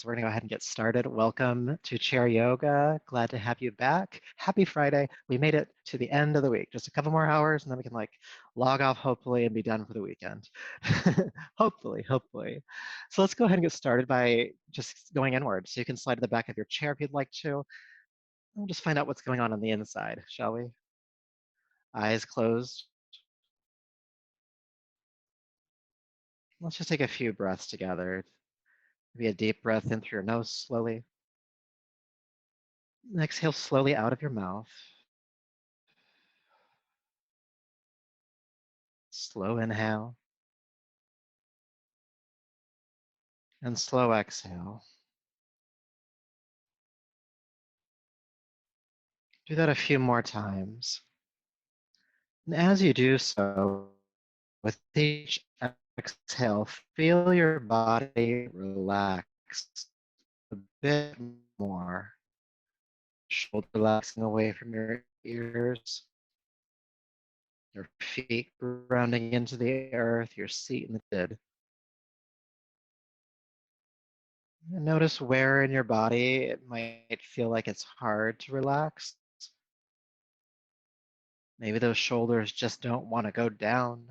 So we're gonna go ahead and get started. Welcome to Chair Yoga. Glad to have you back. Happy Friday. We made it to the end of the week. Just a couple more hours and then we can log off hopefully and be done for the weekend. hopefully. So let's go ahead and get started by just going inward. So you can slide to the back of your chair if you'd like to. We'll just find out what's going on the inside, shall we? Eyes closed. Let's just take a few breaths together. Maybe a deep breath in through your nose slowly. Exhale slowly out of your mouth. Slow inhale and slow exhale. Do that a few more times. And as you do so, with each exhale, feel your body relax a bit more. Shoulder relaxing away from your ears. Your feet grounding into the earth, your seat in the bed. And notice where in your body it might feel like it's hard to relax. Maybe those shoulders just don't want to go down.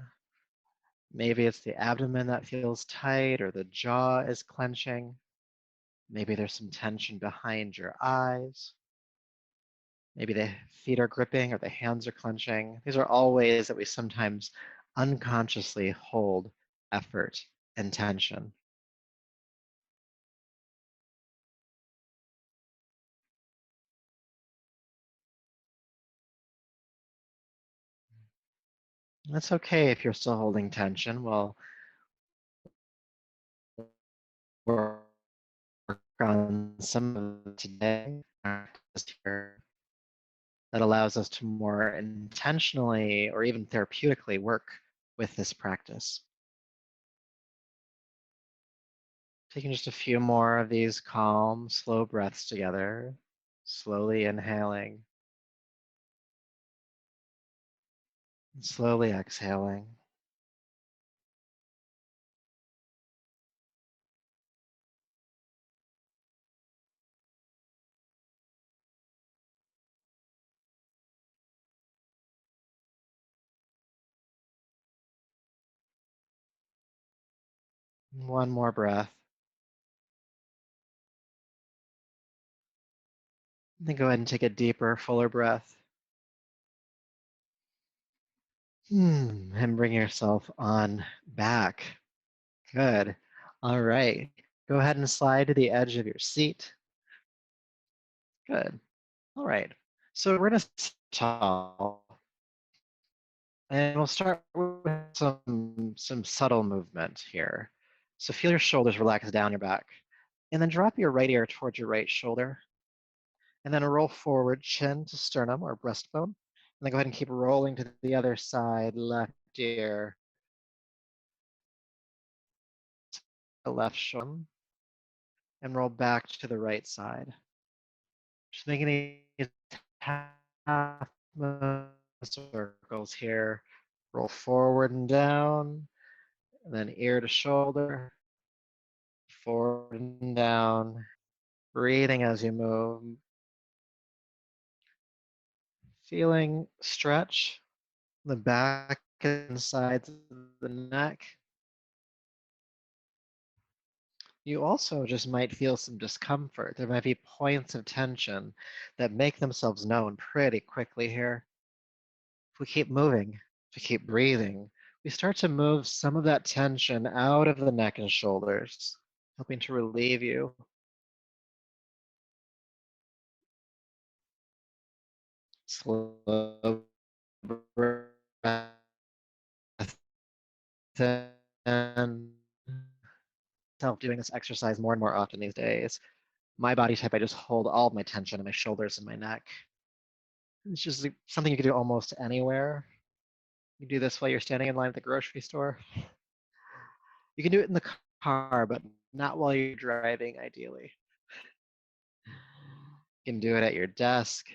Maybe it's the abdomen that feels tight or the jaw is clenching. Maybe there's some tension behind your eyes. Maybe the feet are gripping or the hands are clenching. These are all ways that we sometimes unconsciously hold effort and tension. That's okay if you're still holding tension. We'll work on some of it today that allows us to more intentionally or even therapeutically work with this practice. Taking just a few more of these calm, slow breaths together, slowly inhaling, and slowly exhaling. One more breath. Then go ahead and take a deeper, fuller breath. And bring yourself on back. Good. All right. Go ahead and slide to the edge of your seat. Good. All right. So we're going to sit tall. And we'll start with some subtle movement here. So feel your shoulders relax down your back. And then drop your right ear towards your right shoulder. And then roll forward, chin to sternum or breastbone. And then go ahead and keep rolling to the other side, left ear, the left shoulder, and roll back to the right side. Just making these half circles here. Roll forward and down, and then ear to shoulder, forward and down, breathing as you move, feeling stretch the back and sides of the neck. You also just might feel some discomfort. There might be points of tension that make themselves known pretty quickly here. If we keep moving, if we keep breathing, we start to move some of that tension out of the neck and shoulders, helping to relieve you. Slow breath in. Self doing this exercise more and more often these days. My body type, I just hold all of my tension in my shoulders and my neck. It's just something you can do almost anywhere. You do this while you're standing in line at the grocery store. You can do it in the car, but not while you're driving, ideally. You can do it at your desk.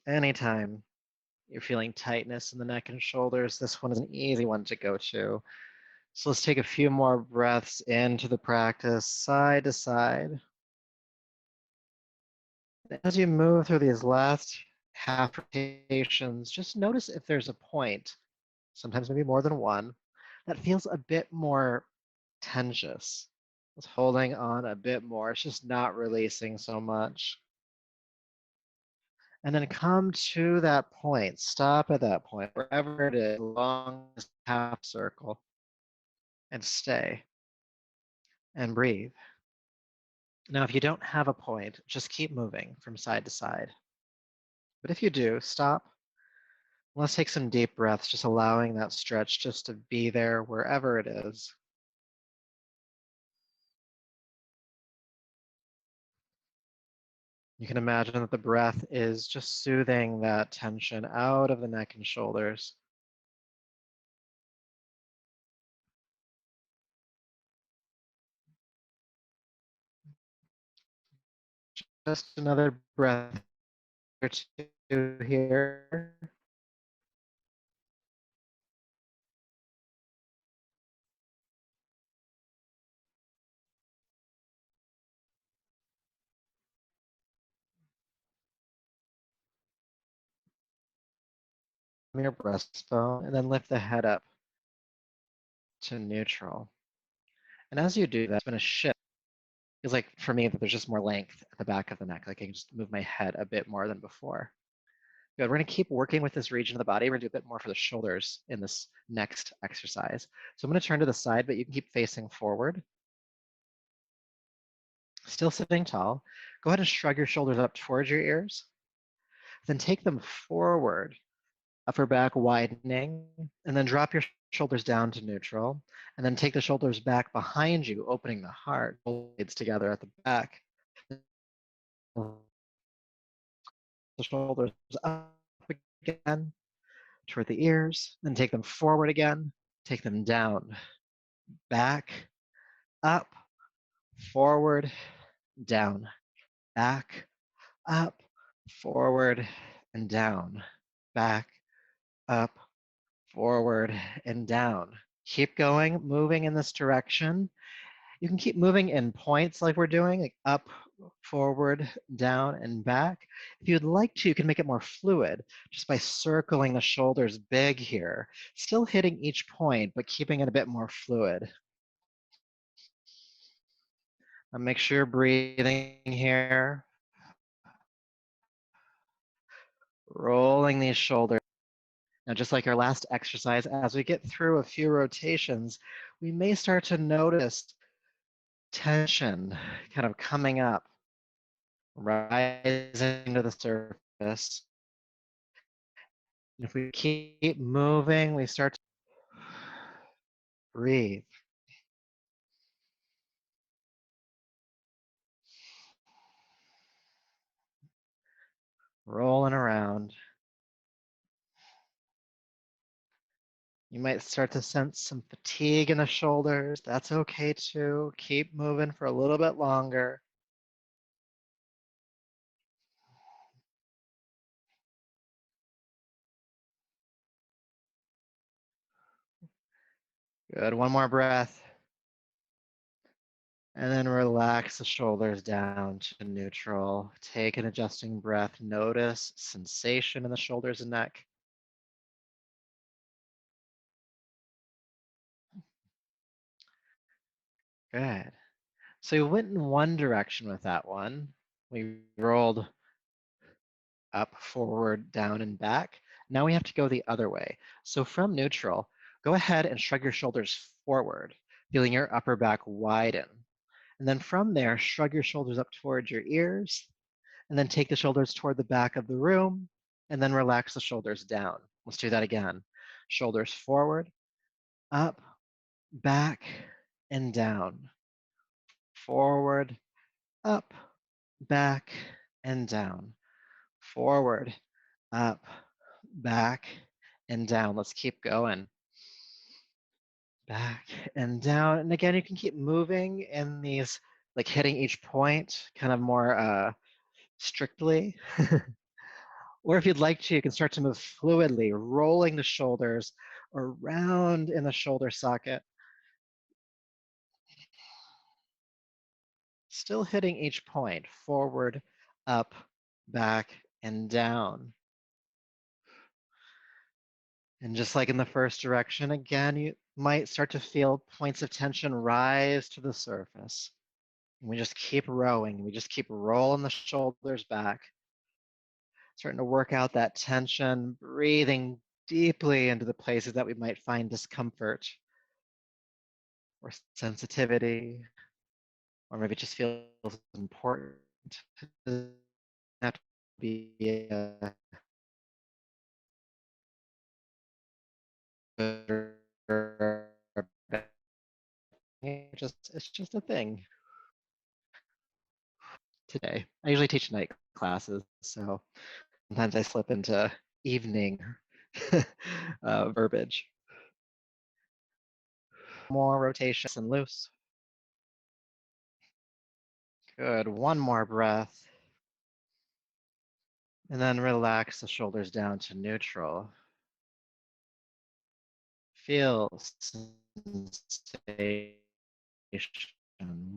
Anytime you're feeling tightness in the neck and shoulders, this one is an easy one to go to. So let's take a few more breaths into the practice, side to side. As you move through these last half rotations, just notice if there's a point, sometimes maybe more than one, that feels a bit more tenuous. It's holding on a bit more. It's just not releasing so much. And then come to that point. Stop at that point, wherever it is, along this half circle, and stay and breathe. Now, if you don't have a point, just keep moving from side to side. But if you do, stop. Let's take some deep breaths, just allowing that stretch just to be there wherever it is. You can imagine that the breath is just soothing that tension out of the neck and shoulders. Just another breath or two here. Your breastbone, and then lift the head up to neutral. And as you do that, it's going to shift. It's like for me that there's just more length at the back of the neck. Like I can just move my head a bit more than before. Good. We're going to keep working with this region of the body. We're going to do a bit more for the shoulders in this next exercise. So I'm going to turn to the side, but you can keep facing forward. Still sitting tall. Go ahead and shrug your shoulders up towards your ears. Then take them forward, upper back widening, and then drop your shoulders down to neutral. And then take the shoulders back behind you, opening the heart, blades together at the back. The shoulders up again toward the ears, then take them forward again, take them down, back, up, forward, down, back, up, forward, and down, back, up, forward, and down. Keep going, moving in this direction. You can keep moving in points like we're doing, like up, forward, down, and back. If you'd like to, you can make it more fluid just by circling the shoulders big here, still hitting each point, but keeping it a bit more fluid. And make sure you're breathing here. Rolling these shoulders. Now, just like our last exercise, as we get through a few rotations, we may start to notice tension kind of coming up, rising to the surface. And if we keep moving, we start to breathe. Rolling around. You might start to sense some fatigue in the shoulders. That's okay too. Keep moving for a little bit longer. Good. One more breath. And then relax the shoulders down to neutral. Take an adjusting breath. Notice sensation in the shoulders and neck. Good. So we went in one direction with that one. We rolled up, forward, down, and back. Now we have to go the other way. So from neutral, go ahead and shrug your shoulders forward, feeling your upper back widen. And then from there, shrug your shoulders up towards your ears, and then take the shoulders toward the back of the room, and then relax the shoulders down. Let's do that again. Shoulders forward, up, back, and down. Forward, up, back, and down. Forward, up, back, and down. Let's keep going. Back and down. And again, you can keep moving in these, like hitting each point kind of more strictly. Or if you'd like to, you can start to move fluidly, rolling the shoulders around in the shoulder socket. still hitting each point, forward, up, back, and down. And just like in the first direction, again, you might start to feel points of tension rise to the surface. And we just keep rowing. We just keep rolling the shoulders back, starting to work out that tension, breathing deeply into the places that we might find discomfort or sensitivity, or maybe it just feels important. It doesn't have to be good or bad. It's just a thing. Today, I usually teach night classes, so sometimes I slip into evening verbiage. More rotation and loose. Good. One more breath. And then relax the shoulders down to neutral. Feel sensation,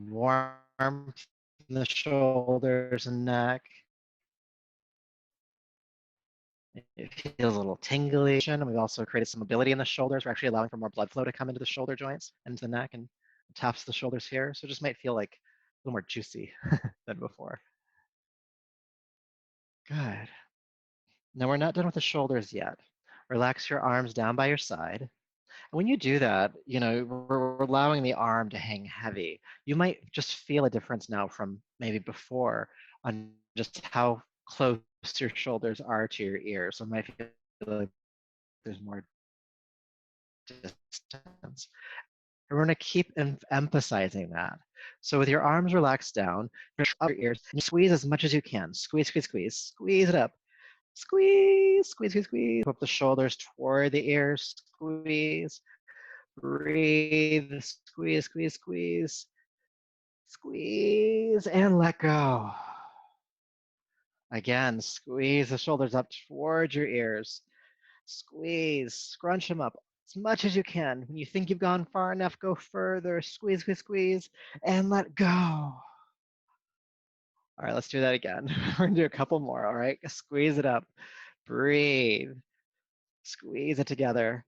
warmth in the shoulders and neck. It feels a little tingly, and we've also created some mobility in the shoulders. We're actually allowing for more blood flow to come into the shoulder joints and into the neck and taps the shoulders here. So it just might feel like a little more juicy than before. Good. Now we're not done with the shoulders yet. Relax your arms down by your side. And when you do that, we're allowing the arm to hang heavy. You might just feel a difference now from maybe before on just how close your shoulders are to your ears. So it might feel like there's more distance. And we're going to keep emphasizing that. So with your arms relaxed down, your ears, and you squeeze as much as you can. Squeeze, squeeze, squeeze. Squeeze it up. Squeeze, squeeze, squeeze, squeeze. Up the shoulders toward the ears. Squeeze. Breathe. Squeeze, squeeze, squeeze. Squeeze and let go. Again, squeeze the shoulders up towards your ears. Squeeze, scrunch them up as much as you can. When you think you've gone far enough, go further. Squeeze, squeeze, squeeze, and let go. All right, let's do that again. We're gonna do a couple more, all right? Squeeze it up. Breathe. Squeeze it together.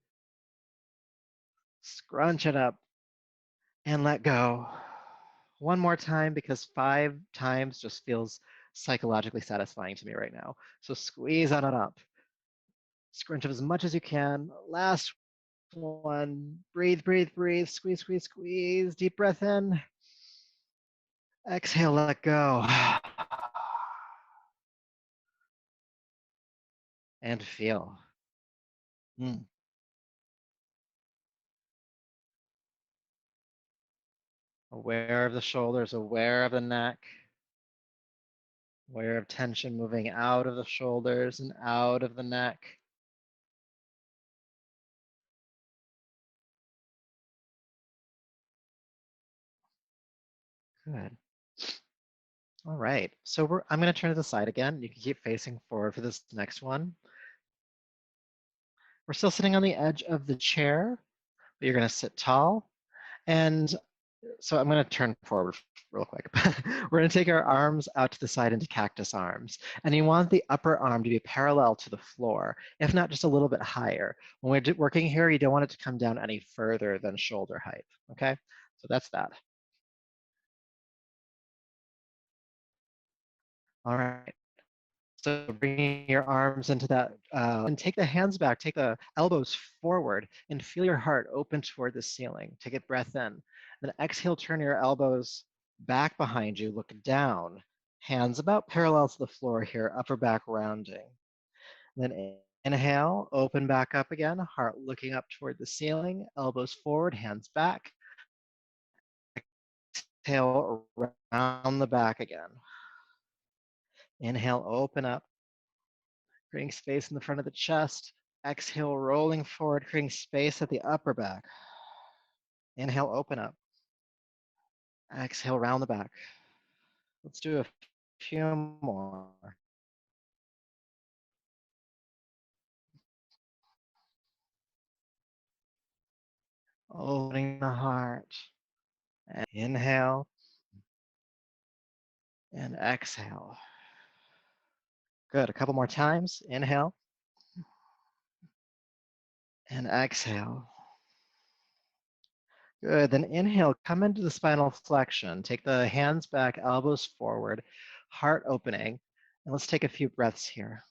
Scrunch it up and let go. One more time because 5 times just feels psychologically satisfying to me right now. So squeeze on it up. Scrunch up as much as you can. Last one. Breathe, breathe, breathe. Squeeze, squeeze, squeeze. Deep breath in. Exhale, let go. And feel. Mm. Aware of the shoulders, aware of the neck, aware of tension moving out of the shoulders and out of the neck. Good. All right, so I'm going to turn to the side again. You can keep facing forward for this next one. We're still sitting on the edge of the chair, but you're going to sit tall. And so I'm going to turn forward real quick. We're going to take our arms out to the side into cactus arms. And you want the upper arm to be parallel to the floor, if not just a little bit higher. When we're working here, you don't want it to come down any further than shoulder height, okay? So that's that. All right. So bringing your arms into that, and take the hands back, take the elbows forward, and feel your heart open toward the ceiling. Take a breath in. Then exhale, turn your elbows back behind you, look down. Hands about parallel to the floor here, upper back rounding. Then inhale, open back up again, heart looking up toward the ceiling, elbows forward, hands back. Exhale, round the back again. Inhale, open up, creating space in the front of the chest. Exhale, rolling forward, creating space at the upper back. Inhale, open up. Exhale, round the back. Let's do a few more. Opening the heart. Inhale. And exhale. Good. A couple more times. Inhale and exhale. Good. Then inhale, come into the spinal flexion. Take the hands back, elbows forward, heart opening. And let's take a few breaths here.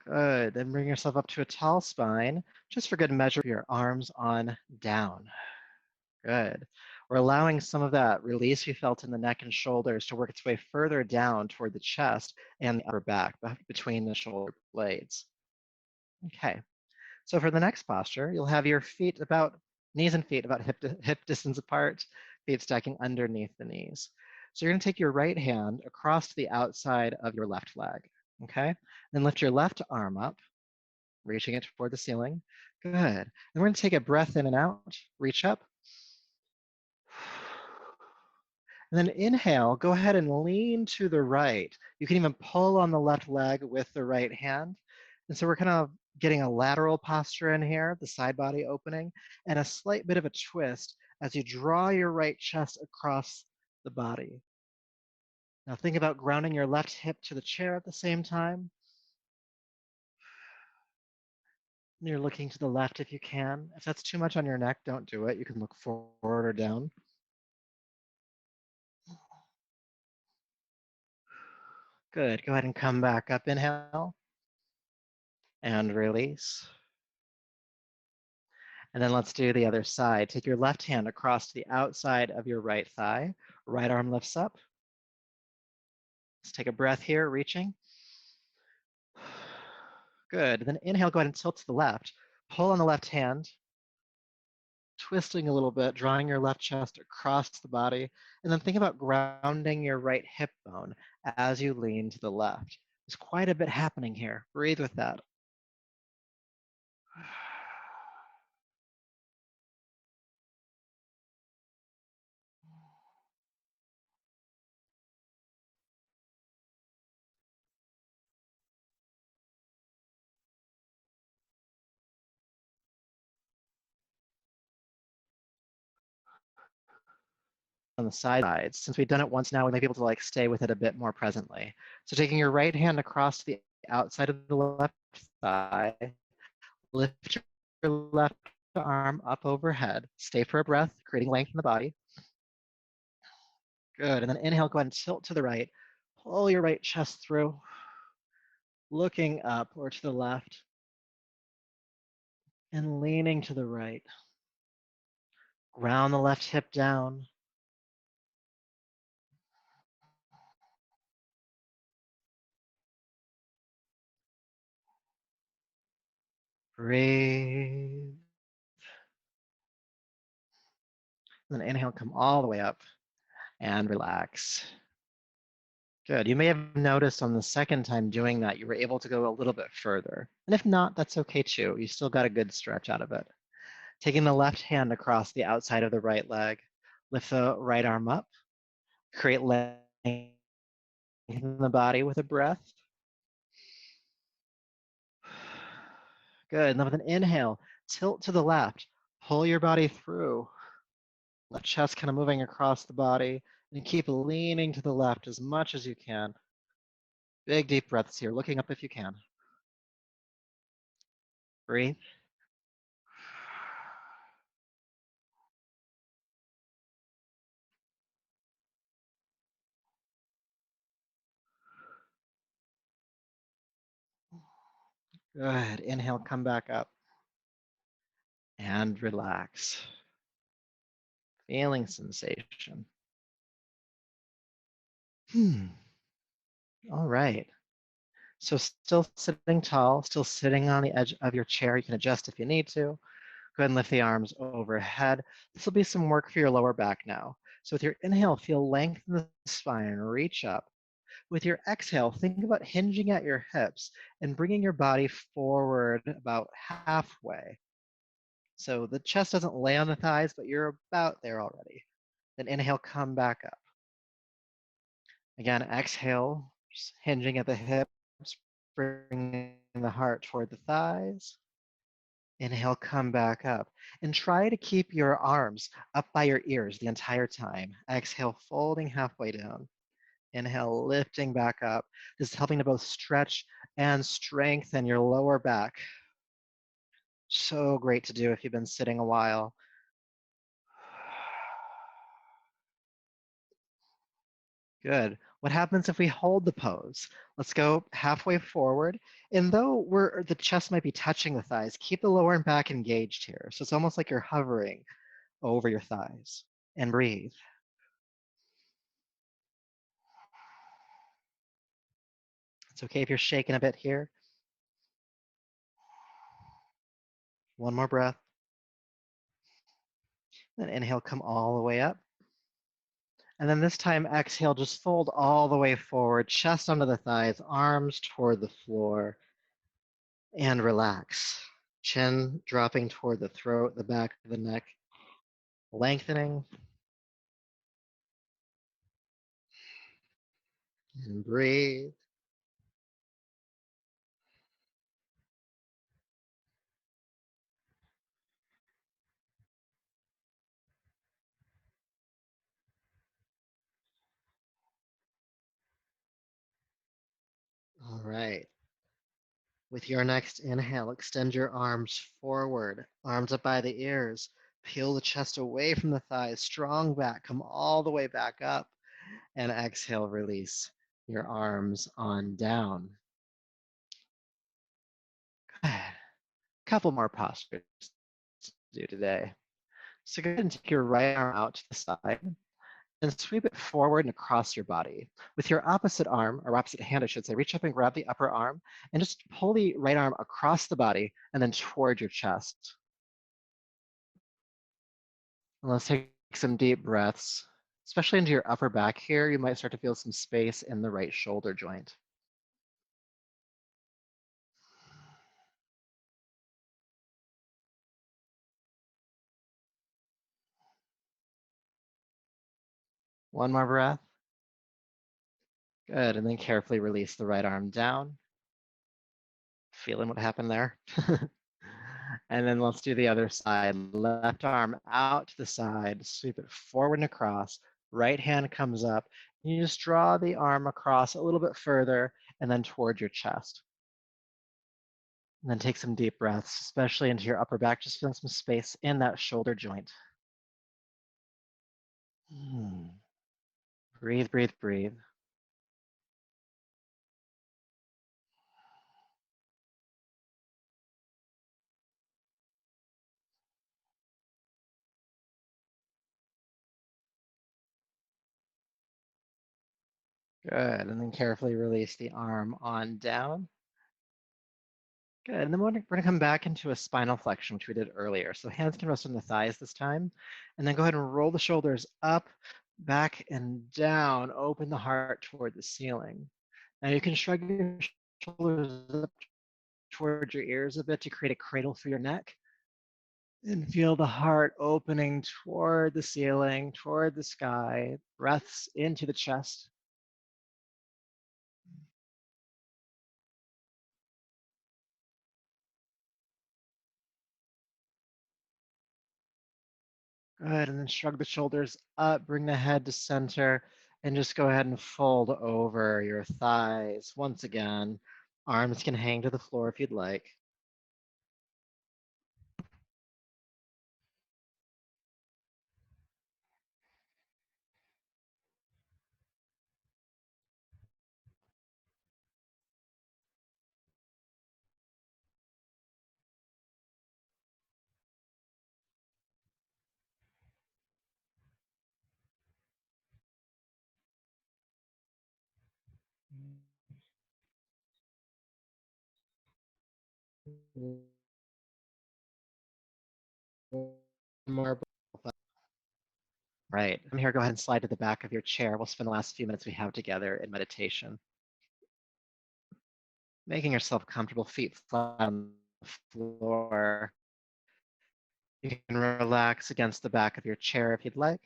Good. Then bring yourself up to a tall spine. Just for good measure, your arms on down. Good. We're allowing some of that release you felt in the neck and shoulders to work its way further down toward the chest and the upper back between the shoulder blades. Okay. So for the next posture, you'll have your feet about, knees and feet about hip distance apart, feet stacking underneath the knees. So you're going to take your right hand across to the outside of your left leg. Okay. Then lift your left arm up, reaching it toward the ceiling. Good. And we're going to take a breath in and out, reach up. And then inhale, go ahead and lean to the right. You can even pull on the left leg with the right hand. And so we're kind of getting a lateral posture in here, the side body opening, and a slight bit of a twist as you draw your right chest across the body. Now think about grounding your left hip to the chair at the same time. And you're looking to the left if you can. If that's too much on your neck, don't do it. You can look forward or down. Good. Go ahead and come back up. Inhale and release. And then let's do the other side. Take your left hand across to the outside of your right thigh. Right arm lifts up. Let's take a breath here, reaching. Good. Then inhale, go ahead and tilt to the left. Pull on the left hand, twisting a little bit, drawing your left chest across the body. And then think about grounding your right hip bone as you lean to the left. There's quite a bit happening here. Breathe with that. On the sides. Since we've done it once now, we may be able to like stay with it a bit more presently. So taking your right hand across the outside of the left thigh, lift your left arm up overhead. Stay for a breath, creating length in the body. Good. And then inhale, go ahead and tilt to the right. Pull your right chest through, looking up or to the left, and leaning to the right. Ground the left hip down. Breathe. And then inhale, come all the way up and relax. Good. You may have noticed on the second time doing that, you were able to go a little bit further. And if not, that's okay too. You still got a good stretch out of it. Taking the left hand across the outside of the right leg, lift the right arm up, create length in the body with a breath. Good. And then with an inhale, tilt to the left, pull your body through. Left chest kind of moving across the body, and keep leaning to the left as much as you can. Big deep breaths here, looking up if you can. Breathe. Good. Inhale, come back up. And relax. Feeling sensation. All right. So still sitting tall, still sitting on the edge of your chair. You can adjust if you need to. Go ahead and lift the arms overhead. This will be some work for your lower back now. So with your inhale, feel length in the spine, reach up. With your exhale, think about hinging at your hips and bringing your body forward about halfway. So the chest doesn't lay on the thighs, but you're about there already. Then inhale, come back up. Again, exhale, just hinging at the hips, bringing the heart toward the thighs. Inhale, come back up. And try to keep your arms up by your ears the entire time. Exhale, folding halfway down. Inhale, lifting back up. This is helping to both stretch and strengthen your lower back. So great to do if you've been sitting a while. Good. What happens if we hold the pose? Let's go halfway forward. And though the chest might be touching the thighs, keep the lower and back engaged here. So it's almost like you're hovering over your thighs. And breathe. It's okay if you're shaking a bit here. One more breath. Then inhale, come all the way up. And then this time, exhale, just fold all the way forward, chest under the thighs, arms toward the floor, and relax. Chin dropping toward the throat, the back of the neck, lengthening, and breathe. All right. With your next inhale, extend your arms forward, arms up by the ears. Peel the chest away from the thighs, strong back, come all the way back up. And exhale, release your arms on down. Good. Couple more postures to do today. So go ahead and take your right arm out to the side and sweep it forward and across your body. With your opposite arm, or opposite hand, I should say, reach up and grab the upper arm and just pull the right arm across the body and then toward your chest. And let's take some deep breaths, especially into your upper back here. You might start to feel some space in the right shoulder joint. One more breath. Good, and then carefully release the right arm down. Feeling what happened there? And then let's do the other side. Left arm out to the side, sweep it forward and across. Right hand comes up. You just draw the arm across a little bit further and then toward your chest. And then take some deep breaths, especially into your upper back, just feeling some space in that shoulder joint. Breathe, breathe, breathe. Good, and then carefully release the arm on down. Good, and then we're gonna come back into a spinal flexion, which we did earlier. So hands can rest on the thighs this time, and then go ahead and roll the shoulders up, back, and down. Open the heart toward the ceiling. Now you can shrug your shoulders up toward your ears a bit to create a cradle for your neck. And feel the heart opening toward the ceiling, toward the sky, breaths into the chest. Good, and then shrug the shoulders up, bring the head to center, and just go ahead and fold over your thighs. Once again, arms can hang to the floor if you'd like. More. Right. From here, go ahead and slide to the back of your chair. We'll spend the last few minutes we have together in meditation. Making yourself comfortable, feet flat on the floor. You can relax against the back of your chair if you'd like.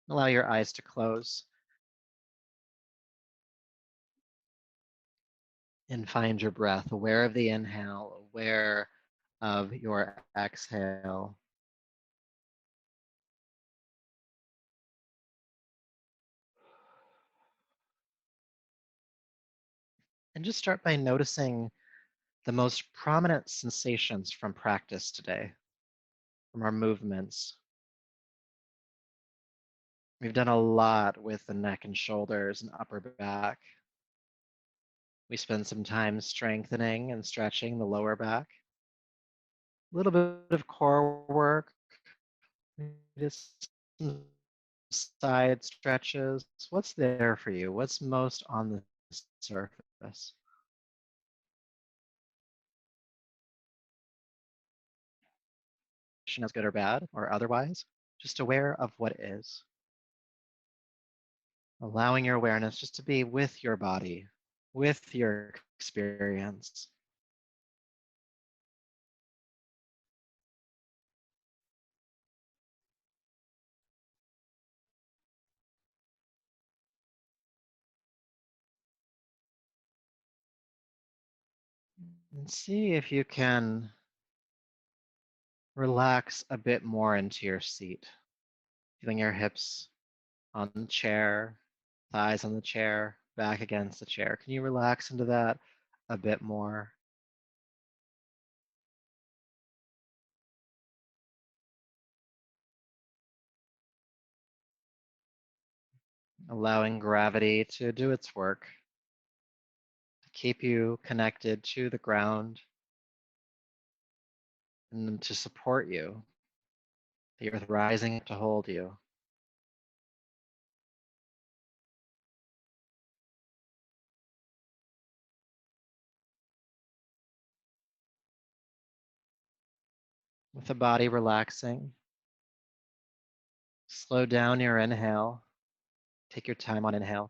Allow your eyes to close. And find your breath, aware of the inhale, aware of your exhale. And just start by noticing the most prominent sensations from practice today, from our movements. We've done a lot with the neck and shoulders and upper back. We spend some time strengthening and stretching the lower back. A little bit of core work, just some side stretches. What's there for you? What's most on the surface? As good or bad or otherwise, just aware of what is. Allowing your awareness just to be with your body, with your experience. And see if you can relax a bit more into your seat, feeling your hips on the chair, thighs on the chair, back against the chair. Can you relax into that a bit more? Allowing gravity to do its work, to keep you connected to the ground and to support you. The earth rising to hold you. With the body relaxing, slow down your inhale. Take your time on inhale.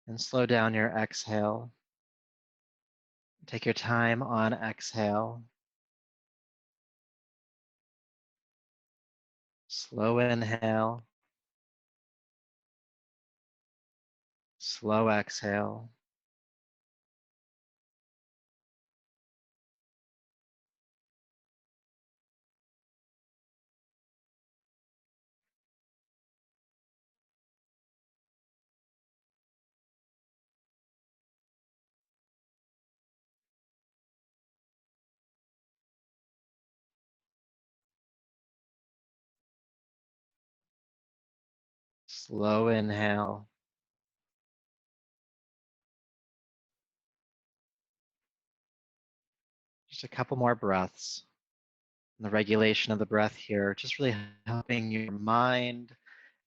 And slow down your exhale. Take your time on exhale. Slow inhale. Slow exhale. Slow inhale. Just a couple more breaths. And the regulation of the breath here, just really helping your mind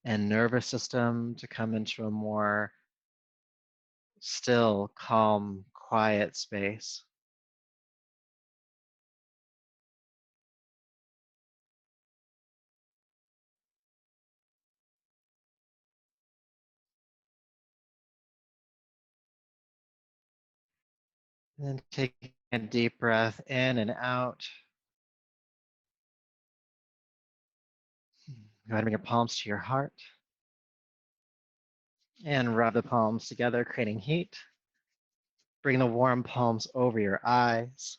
and nervous system to come into a more still, calm, quiet space. And then taking a deep breath in and out. Go ahead and bring your palms to your heart. And rub the palms together, creating heat. Bring the warm palms over your eyes.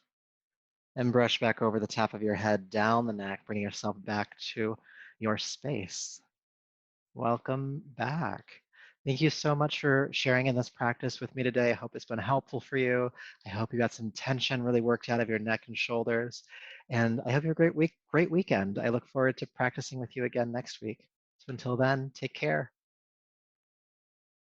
And brush back over the top of your head, down the neck, bringing yourself back to your space. Welcome back. Thank you so much for sharing in this practice with me today. I hope it's been helpful for you. I hope you got some tension really worked out of your neck and shoulders. And I hope you have a great weekend. I look forward to practicing with you again next week. So until then, take care.